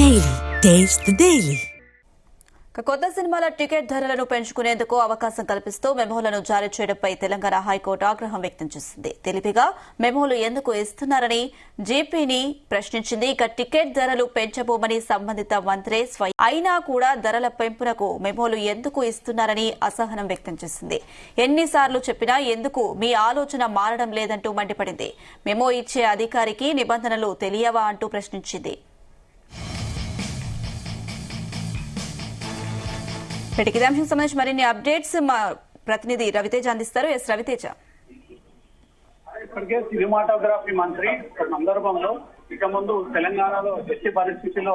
Daily. Taste the Daily. కొత్త సినిమాల ticket ధరలను పెంచుకునేందుకు అవకాశం కల్పిస్తూ మెమోలను జారీ చేయడంపై తెలంగాణ హైకోర్టు ఆగ్రహం వ్యక్తం చేసింది. తెలివిగా మెమోలు ఎందుకు ఇస్తున్నారని జీపీని ప్రశ్నించింది. ఇక టికెట్ ధరలు పెంచబోమని సంబంధిత మంత్రే స్వయం అయినా కూడా ధరల పెంపునకు మెమోలు ఎందుకు ఇస్తున్నారని అసహనం వ్యక్తం చేసింది. ఎన్నిసార్లు చెప్పినా ఎందుకు మీ ఆలోచన మారడం లేదంటూ మండిపడింది. మెమో ఇచ్చే అధికారికి నిబంధనలు తెలియవా అంటూ ప్రశ్నించింది. ఇదే అంశం సంబంధించి మరిన్ని అప్డేట్స్ మా ప్రతినిధి రవితేజ అందిస్తారు. ఎస్ రవితేజ. ఇప్పటికే సినిమాటోగ్రఫీ మంత్రి సందర్భంలో ఇక ముందు తెలంగాణలో ఎట్టి పరిస్థితిలో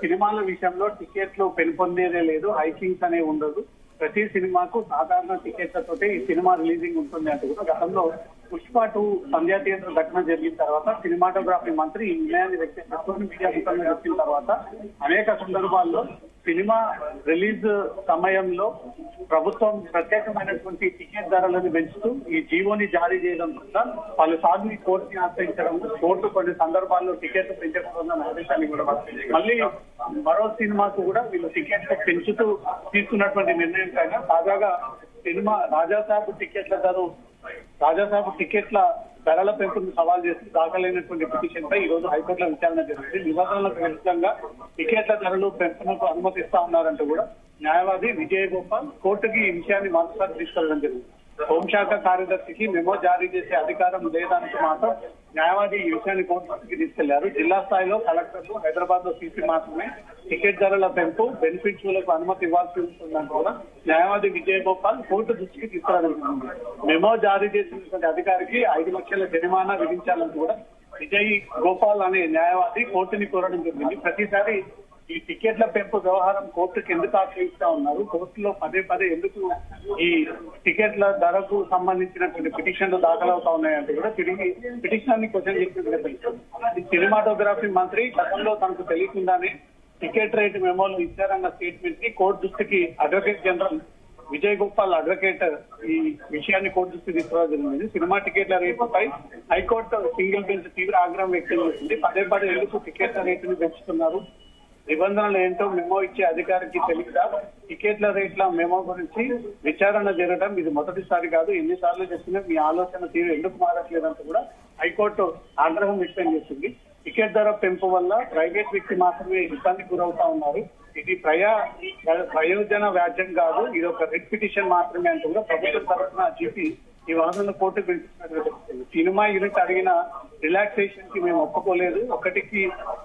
సినిమాల విషయంలో టికెట్లు పెంపొందేదే లేదు, హైకింగ్స్ అనేవి ఉండదు. ప్రతి సినిమాకు సాధారణ టికెట్లతోటి ఈ సినిమా రిలీజింగ్ ఉంటుంది అంటూ కూడా గతంలో పుష్ప 2 సంధ్యా థియేటర్ ఘటన జరిగిన తర్వాత సినిమాటోగ్రఫీ మంత్రి ఈ నిర్ణయాన్ని వ్యక్తం చేసుకుని మీడియా ముఖంగా చెప్పిన తర్వాత అనేక సందర్భాల్లో సినిమా రిలీజ్ సమయంలో ప్రభుత్వం ప్రత్యేకమైనటువంటి టికెట్ ధరలను పెంచుతూ ఈ జీవోని జారీ చేయడం వల్ల పలుసార్లు ఈ కోర్టుని ఆశ్రయించడం, కోర్టు కొన్ని సందర్భాల్లో టికెట్లు పెంచకూడదన్న ఆదేశాన్ని కూడా మళ్ళీ మరో సినిమాకు కూడా వీళ్ళు టికెట్లు పెంచుతూ తీసుకున్నటువంటి నిర్ణయం పైన తాజాగా సినిమా రాజాసాబు టికెట్ల ధరల పెంపును సవాల్ చేసి దాఖలైనటువంటి పిటిషన్ పై ఈ రోజు హైకోర్టులో విచారణ జరిగింది. నిబంధనలకు విరుద్ధంగా టికెట్ల ధరలు పెంపునకు అనుమతిస్తా ఉన్నారంటూ కూడా న్యాయవాది విజయగోపాల్ కోర్టుకి ఈ విషయాన్ని మరోసారి తీసుకెళ్లడం జరిగింది. హోంశాఖ కార్యదర్శికి మెమో జారీ చేసే అధికారం లేదానికి మాత్రం న్యాయవాది ఈ విషయాన్ని కోర్టు దృష్టికి తీసుకెళ్లారు. జిల్లా స్థాయిలో కలెక్టర్లు, హైదరాబాద్ లో సీసీ మాత్రమే టికెట్ ధరల పెంపు, బెనిఫిట్స్లకు అనుమతి ఇవ్వాల్సి ఉంటుందని కూడా న్యాయవాది విజయగోపాల్ కోర్టు దృష్టికి తీసుకురాగలిగింది. మెమో జారీ చేసినటువంటి అధికారికి 5 లక్షల జరిమానా విధించాలని కూడా విజయ్ గోపాల్ అనే న్యాయవాది కోర్టుని కోరడం జరిగింది. ప్రతిసారి ఈ టికెట్ల పెంపు వ్యవహారం కోర్టుకు ఎందుకు ఆశ్రయిస్తా ఉన్నారు, కోర్టులో పదే ఎందుకు ఈ టికెట్ల ధరకు సంబంధించినటువంటి పిటిషన్లు దాఖలవుతా ఉన్నాయంటే కూడా తిరిగి పిటిషన్ క్వశ్చన్ చేసినట్టుగా తెలుసు. సినిమాటోగ్రఫీ మంత్రి గతంలో తనకు తెలియకుండానే టికెట్ రేటు మెమోలు ఇచ్చారన్న స్టేట్మెంట్ ని కోర్టు దృష్టికి advocate general Vijay Gopal advocate ఈ విషయాన్ని కోర్టు దృష్టికి తీసుకురావడం జరిగింది. సినిమా టికెట్ల రేటుపై హైకోర్టు సింగిల్ బెంచ్ తీవ్ర ఆగ్రహం వ్యక్తం చేసింది. పదే ఎందుకు టికెట్ల రేటును పెంచుతున్నారు, నిబంధనలు ఏంటో మెమో ఇచ్చే అధికారికి తెలియదా, టికెట్ల రేట్ల మెమో గురించి విచారణ జరగడం ఇది మొదటిసారి కాదు, ఎన్నిసార్లు చెప్పినా మీ ఆలోచన తీరు ఎందుకు మారట్లేదంటూ కూడా హైకోర్టు ఆగ్రహం వ్యక్తం చేసింది. టికెట్ ధర పెంపు వల్ల ప్రైవేట్ వ్యక్తి మాత్రమే ఇబ్బందికి గురవుతా ఉన్నారు, ఇది ప్రయోజన వ్యాజ్యం కాదు, ఇది ఒక రెడ్ పిటిషన్ మాత్రమే అంటూ కూడా ప్రభుత్వం తరఫున జీపీ ఈ వాదనను కోర్టు పిలిచినట్టు సినిమా యూనిట్ అడిగిన రిలాక్సేషన్ కి మేము ఒప్పుకోలేదు,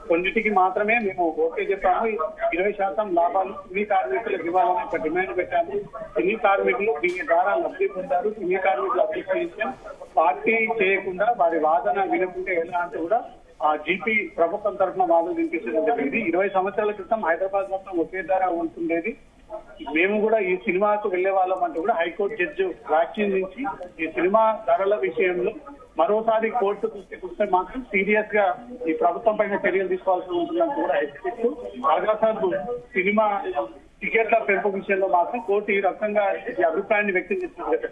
కొన్నిటికి మాత్రమే మేము ఓకే చెప్పాము, 20% లాభాలు సినీ కార్మికులకు ఇవ్వాలని ఒక డిమాండ్ పెట్టాము, సినీ కార్మికులు దీని ద్వారా లబ్ధి పొందారు, సినీ కార్మికుల అప్లికేషన్ పార్టీ చేయకుండా వారి వాదన వినకుంటే ఎలా అంటూ కూడా ఆ జీపీ ప్రభుత్వం తరఫున వాదన వినిపించడం జరిగింది. 20 సంవత్సరాల క్రితం హైదరాబాద్ మొత్తం ఒకే ధర ఉంటుండేది, మేము కూడా ఈ సినిమాకు వెళ్లే వాళ్ళం అంటూ కూడా హైకోర్టు జడ్జి వ్యాఖ్యానం నుంచి ఈ సినిమా ధరల విషయంలో మరోసారి కోర్టు దృష్టికి వస్తే మాత్రం సీరియస్ గా ఈ ప్రభుత్వం పైన చర్యలు తీసుకోవాల్సి ఉంటుందని కూడా హెచ్చరిస్తూ ఆగాసార్లు సినిమా టికెట్ల పెంపు విషయంలో మాత్రం కోర్టు ఈ రకంగా ఈ అభిప్రాయాన్ని వ్యక్తం చేస్తున్నారు.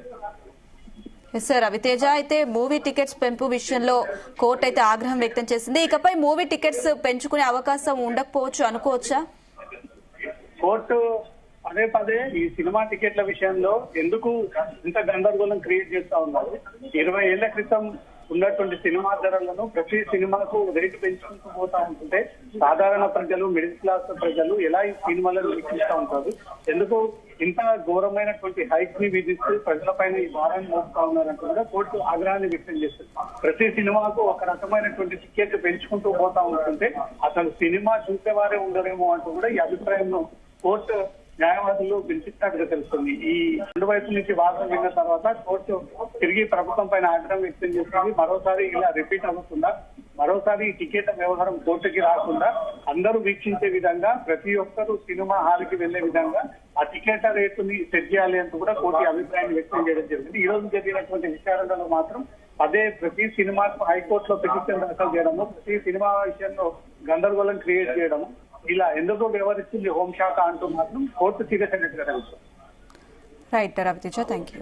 సార్ రవితేజ, అయితే మూవీ టికెట్స్ పెంపు విషయంలో కోర్టు అయితే ఆగ్రహం వ్యక్తం చేసింది. ఇకపై మూవీ టికెట్స్ పెంచుకునే అవకాశం ఉండకపోవచ్చు అనుకోవచ్చా? కోర్టు పదే ఈ సినిమా టికెట్ల విషయంలో ఎందుకు ఇంత గందరగోళం క్రియేట్ చేస్తా ఉన్నారు, 20 ఏళ్ల క్రితం ఉన్నటువంటి సినిమా ధరలను ప్రతి సినిమాకు రేటు పెంచుకుంటూ పోతా ఉంటుంటే సాధారణ ప్రజలు, మిడిల్ క్లాస్ ప్రజలు ఎలా ఈ సినిమాలను వీక్షిస్తూ ఉంటారు, ఎందుకు ఇంత ఘోరమైనటువంటి హైక్ ని విధిస్తూ ప్రజలపైన ఈ భారాన్ని మోపుతా ఉన్నారంటూ కూడా కోర్టు ఆగ్రహాన్ని వ్యక్తం చేస్తుంది. ప్రతి సినిమాకు ఒక రకమైనటువంటి టికెట్ పెంచుకుంటూ పోతా ఉంటుంటే అసలు సినిమా చూసేవారే ఉండరేమో అంటూ కూడా ఈ అభిప్రాయంలో కోర్టు న్యాయవాదులు పిలిచినట్టుగా తెలుస్తుంది. ఈ 2 వైపుల నుంచి వాదన విన్న తర్వాత కోర్టు తిరిగి ప్రభుత్వం పైన ఆగ్రహం వ్యక్తం చేస్తుంది. మరోసారి ఇలా రిపీట్ అవ్వకుండా, మరోసారి ఈ టికెట్ వ్యవహారం కోర్టుకి రాకుండా అందరూ వీక్షించే విధంగా, ప్రతి ఒక్కరూ సినిమా హాల్ కి వెళ్లే విధంగా ఆ టికెట్ రేటుని సెట్ చేయాలి అంటూ కూడా కోర్టు అభిప్రాయాన్ని వ్యక్తం చేయడం జరిగింది. ఈ రోజు జరిగినటువంటి విచారణలో మాత్రం ప్రతి సినిమాకు హైకోర్టులో పిటిషన్ దాఖలు చేయడము, ప్రతి సినిమా విషయంలో గందరగోళం క్రియేట్ చేయడము, ఇలా ఎందుకో వ్యవహరిస్తుంది హోంశాఖ అంటూ మాత్రం కోర్టు సీరియస్ అయినట్టుగా తెలుసు. Right Raviteja, thank you.